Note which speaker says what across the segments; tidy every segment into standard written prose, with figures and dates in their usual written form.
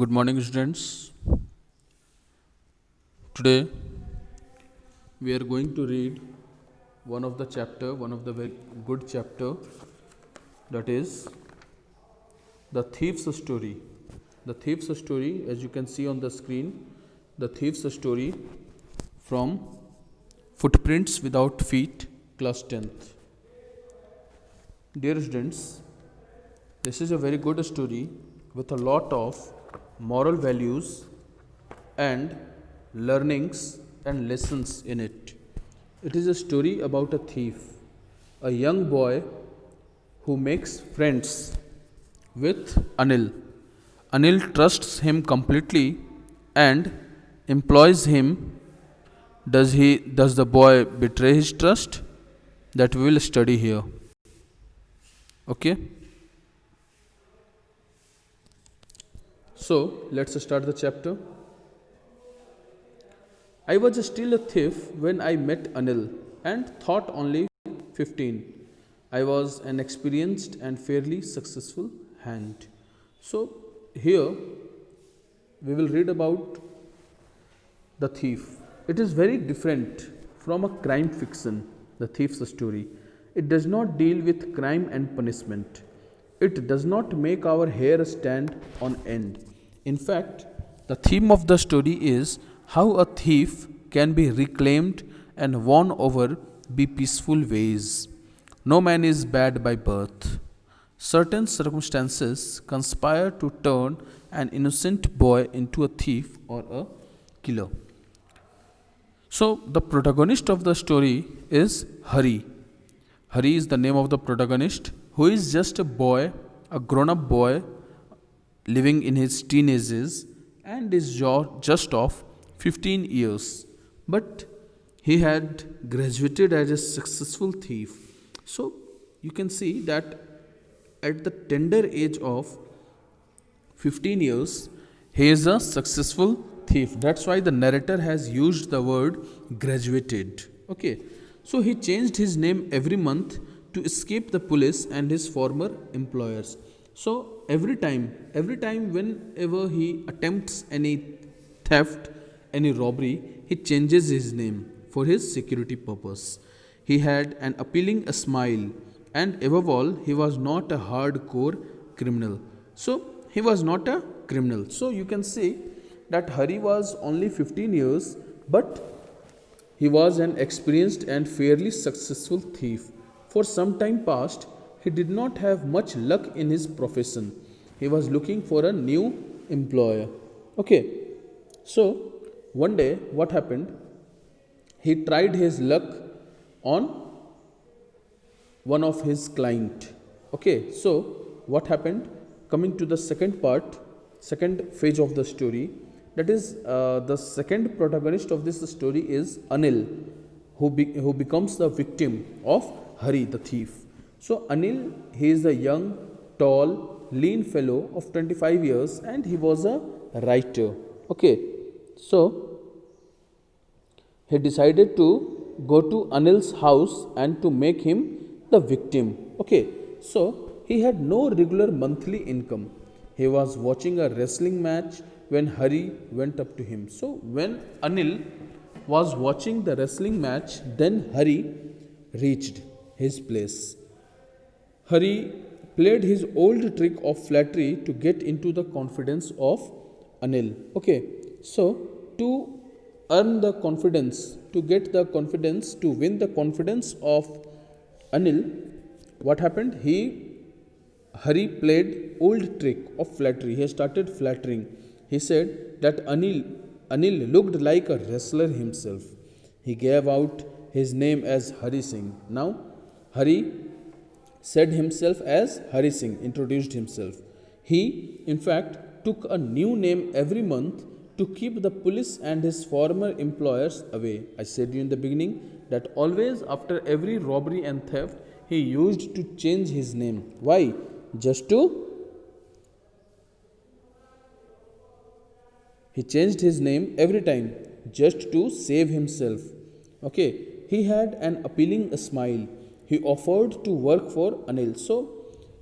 Speaker 1: Good morning, students. Today we are going to read one of the very good chapter, that is the thief's story. The thief's story, as you can see on the screen, the thief's story from Footprints Without Feet, class 10th. Dear students, this is a very good story with a lot of moral values and learnings and lessons in it. It is a story about a thief, a young boy who makes friends with Anil. Anil trusts him completely and employs him. Does the boy betray his trust? That we will study here. Okay? So let's start the chapter. I was still a thief when I met Anil and thought only 15. I was an experienced and fairly successful hand. So here we will read about the thief. It is very different from a crime fiction, the thief's story. It does not deal with crime and punishment. It does not make our hair stand on end. In fact, the theme of the story is how a thief can be reclaimed and won over by peaceful ways. No man is bad by birth. Certain circumstances conspire to turn an innocent boy into a thief or a killer. So, the protagonist of the story is Hari. Hari is the name of the protagonist, who is just a boy, a grown up boy living in his teenagers and is just of 15 years. But he had graduated as a successful thief. So, you can see that at the tender age of 15 years, he is a successful thief. That's why the narrator has used the word graduated. Okay. So he changed his name every month to escape the police and his former employers. So every time whenever he attempts any theft, any robbery, he changes his name for his security purpose. He had an appealing smile, and above all, he was not a hardcore criminal. So he was not a criminal. So you can see that Hari was only 15 years, but he was an experienced and fairly successful thief. For some time past, he did not have much luck in his profession. He was looking for a new employer. Okay, so one day, what happened? He tried his luck on one of his client. Okay, so what happened? Coming to the second phase of the story, that is the second protagonist of this story is Anil, who becomes the victim of Hari the thief. So Anil, he is a young, tall, lean fellow of 25 years and he was a writer. Okay, so he decided to go to Anil's house and to make him the victim. Okay, so he had no regular monthly income. He was watching a wrestling match when Hari went up to him. So when Anil was watching the wrestling match, then Hari reached his place. Hari played his old trick of flattery to get into the confidence of Anil. Okay, so to earn the confidence, to get the confidence, to win the confidence of Anil, what happened? Hari played old trick of flattery. He started flattering. He said that Anil looked like a wrestler himself. He gave out his name as Hari Singh. Now, Hari said himself as Hari Singh, introduced himself. He, in fact, took a new name every month to keep the police and his former employers away. I said you in the beginning that always after every robbery and theft, he used to change his name. Why? Just to He changed his name every time just to save himself. Okay, he had an appealing smile. He offered to work for Anil. So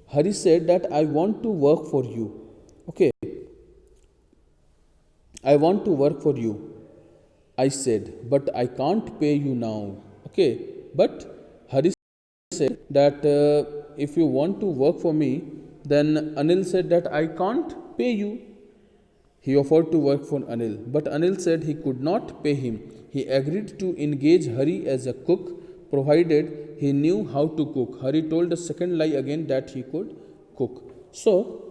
Speaker 1: Hari said that I want to work for you. Okay, I want to work for you, I said, but I can't pay you now. Okay, but Hari said that if you want to work for me, then Anil said that I can't pay you. He offered to work for Anil, but Anil said he could not pay him. He agreed to engage Hari as a cook, provided he knew how to cook. Hari told a second lie again that he could cook. So,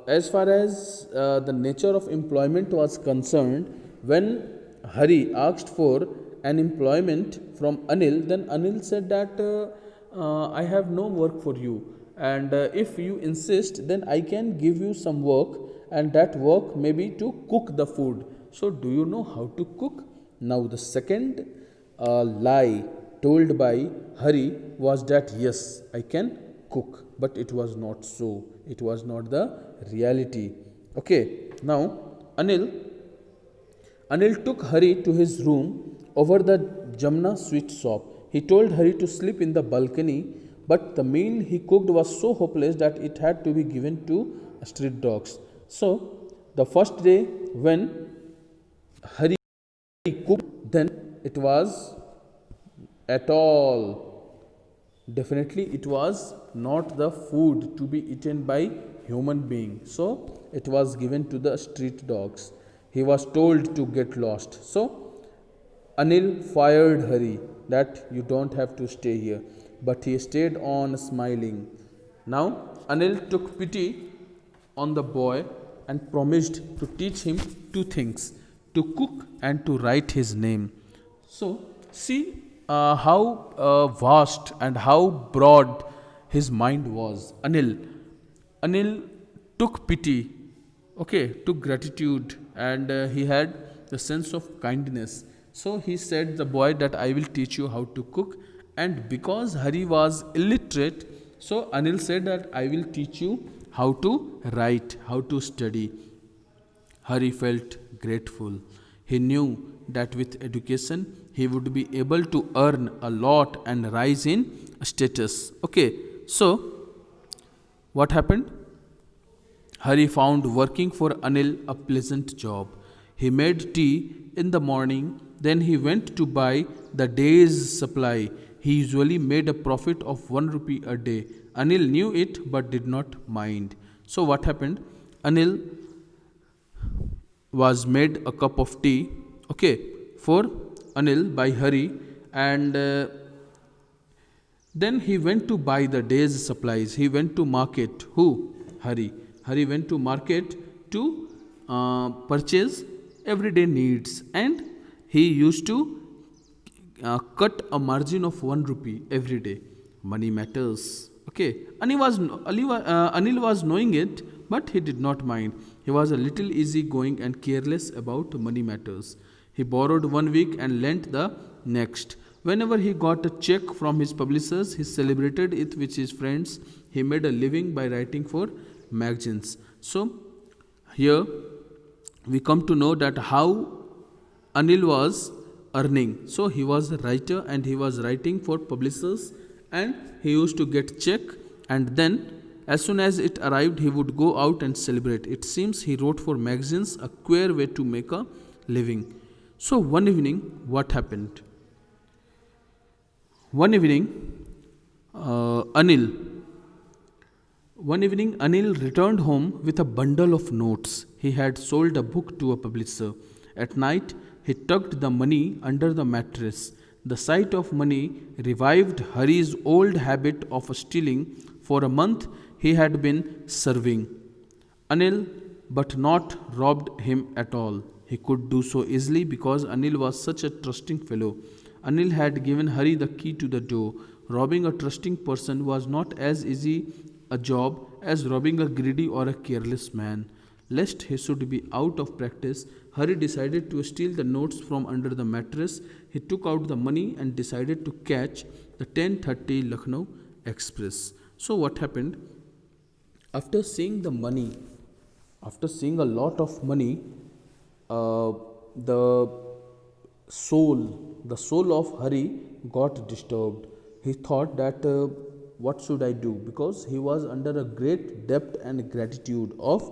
Speaker 1: as far as the nature of employment was concerned, when Hari asked for an employment from Anil, then Anil said that I have no work for you, and if you insist, then I can give you some work, and that work may be to cook the food. So, do you know how to cook? Now, the second lie told by Hari was that yes, I can cook, but it was not so. It was not the reality. Okay, now Anil Anil took Hari to his room over the Jamna sweet shop. He told Hari to sleep in the balcony, but the meal he cooked was so hopeless that it had to be given to street dogs. So, the first day when Hari cooked, then it was at all. Definitely, it was not the food to be eaten by human being. So, it was given to the street dogs. He was told to get lost. So, Anil fired Hari that you don't have to stay here. But he stayed on smiling. Now, Anil took pity on the boy and promised to teach him two things, to cook and to write his name. So, see how vast and how broad his mind was. Anil took pity, okay, took gratitude, and he had the sense of kindness. So he said the boy that I will teach you how to cook, and because Hari was illiterate, so Anil said that I will teach you how to write, how to study. Hari felt grateful. He knew that with education he would be able to earn a lot and rise in status. Okay, so what happened? Hari found working for Anil a pleasant job. He made tea in the morning, then he went to buy the day's supply. He usually made a profit of 1 rupee a day. Anil knew it but did not mind. So, what happened? Anil was made a cup of tea, okay, for Anil by Hari, and then he went to buy the day's supplies. He went to market. Who? Hari. Hari went to market to purchase everyday needs, and he used to cut a margin of 1 rupee every day. Money matters. Okay, Anil was knowing it, but he did not mind. He was a little easygoing and careless about money matters. He borrowed 1 week and lent the next. Whenever he got a check from his publishers, he celebrated it with his friends. He made a living by writing for magazines. So, here we come to know that how Anil was earning. So, he was a writer and he was writing for publishers, and he used to get check, and then as soon as it arrived he would go out and celebrate. It seems he wrote for magazines, a queer way to make a living. So one evening, what happened? One evening, Anil returned home with a bundle of notes. He had sold a book to a publisher. At night, he tucked the money under the mattress. The sight of money revived Hari's old habit of stealing. For a month, he had been serving Anil, but not robbed him at all. He could do so easily because Anil was such a trusting fellow. Anil had given Hari the key to the door. Robbing a trusting person was not as easy a job as robbing a greedy or a careless man. Lest he should be out of practice, Hari decided to steal the notes from under the mattress. He took out the money and decided to catch the 10:30 Lucknow Express. So what happened? After seeing the money, after seeing a lot of money, the soul of Hari got disturbed. He thought that what should I do? Because he was under a great debt and gratitude of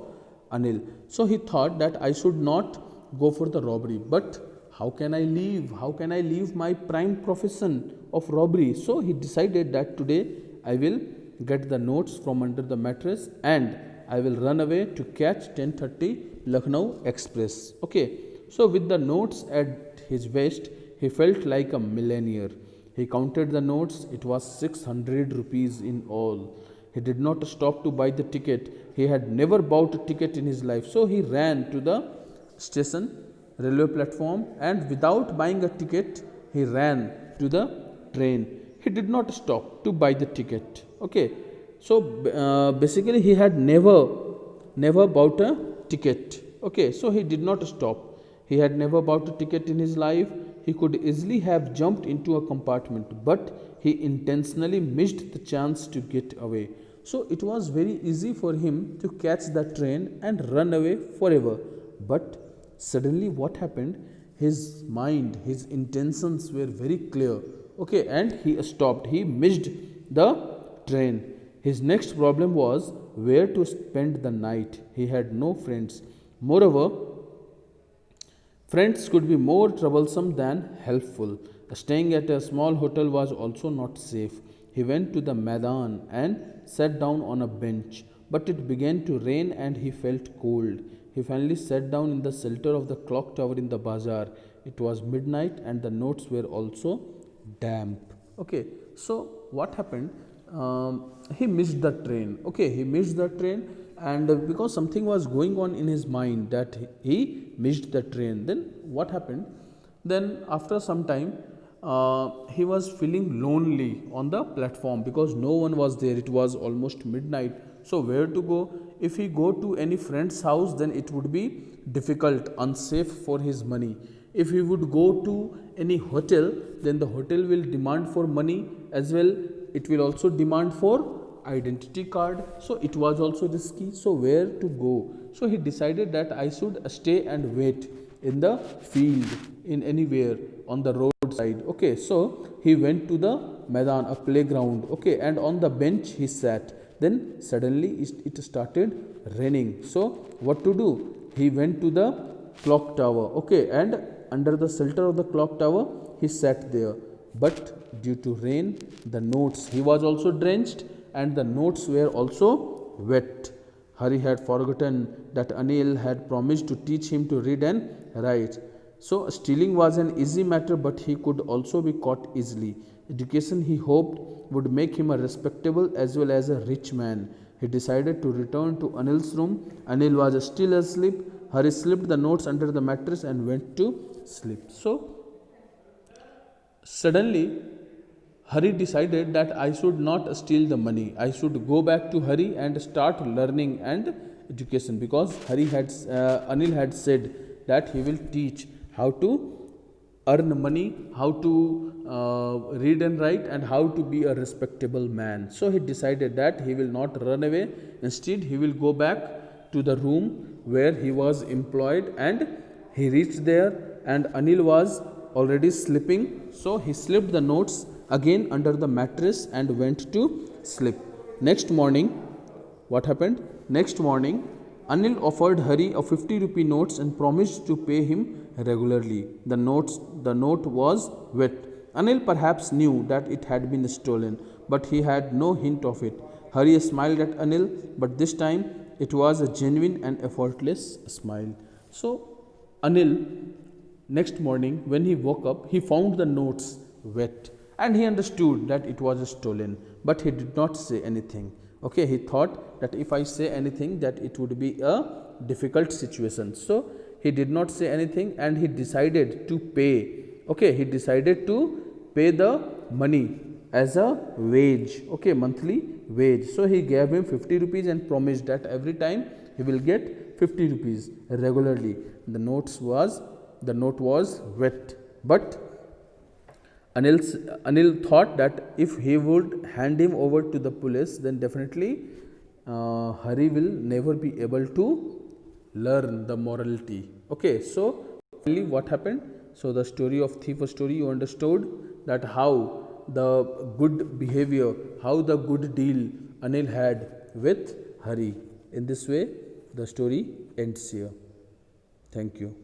Speaker 1: Anil. So he thought that I should not go for the robbery. But how can I leave? How can I leave my prime profession of robbery? So he decided that today I will get the notes from under the mattress and I will run away to catch 10:30 Lucknow Express. Okay. So with the notes at his waist, he felt like a millionaire. He counted the notes, it was 600 rupees in all. He did not stop to buy the ticket. He had never bought a ticket in his life. So he ran to the station, railway platform, and without buying a ticket, he ran to the train. He did not stop to buy the ticket. Okay. So basically, he had never bought a ticket. Okay. So he did not stop. He had never bought a ticket in his life. He could easily have jumped into a compartment, but he intentionally missed the chance to get away. So it was very easy for him to catch the train and run away forever. But suddenly, what happened? His mind, his intentions were very clear. Okay, and he stopped. He missed the train. His next problem was where to spend the night. He had no friends. Moreover, friends could be more troublesome than helpful. Staying at a small hotel was also not safe. He went to the Maidan and sat down on a bench. But it began to rain and he felt cold. He finally sat down in the shelter of the clock tower in the bazaar. It was midnight and the notes were also damp. Okay, so what happened? He missed the train. Okay, he missed the train, and because something was going on in his mind that he missed the train. Then what happened? Then after some time, he was feeling lonely on the platform because no one was there. It was almost midnight. So where to go? If he go to any friend's house, then it would be difficult, unsafe for his money. If he would go to any hotel, then the hotel will demand for money as well. It will also demand for identity card. So it was also risky. So where to go? So he decided that I should stay and wait in the field, in anywhere on the roadside. Okay, so he went to the Maidan, a playground. Okay, and on the bench he sat. Then suddenly it started raining. So what to do? He went to the clock tower. Okay, and under the shelter of the clock tower he sat there. But due to rain, the notes, he was also drenched and the notes were also wet. Hari had forgotten that Anil had promised to teach him to read and write. So stealing was an easy matter, but he could also be caught easily. Education, he hoped, would make him a respectable as well as a rich man. He decided to return to Anil's room. Anil was still asleep. Hari slipped the notes under the mattress and went to sleep. So suddenly, Hari decided that I should not steal the money. I should go back to Hari and start learning and education, because Anil had said that he will teach how to earn money, how to read and write, and how to be a respectable man. So he decided that he will not run away. Instead, he will go back to the room where he was employed, and he reached there and Anil was already sleeping. So he slipped the notes again under the mattress and went to sleep. Next morning, what happened? Next morning, Anil offered Hari a 50 rupee notes and promised to pay him regularly. The note was wet. Anil perhaps knew that it had been stolen, but he had no hint of it. Hari smiled at Anil, but this time it was a genuine and effortless smile. So Anil, next morning when he woke up, he found the notes wet and he understood that it was stolen, but he did not say anything. Okay, he thought that if I say anything, that it would be a difficult situation. So he did not say anything and he decided to pay. Okay, he decided to pay the money as a wage. Okay, monthly wage. So he gave him 50 rupees and promised that every time he will get 50 rupees regularly. The note was wet, but Anil thought that if he would hand him over to the police, then definitely Hari will never be able to learn the morality. Okay, so finally what happened? So the story of thief story, you understood that how the good behavior, how the good deal Anil had with Hari. In this way, The story ends here. Thank you.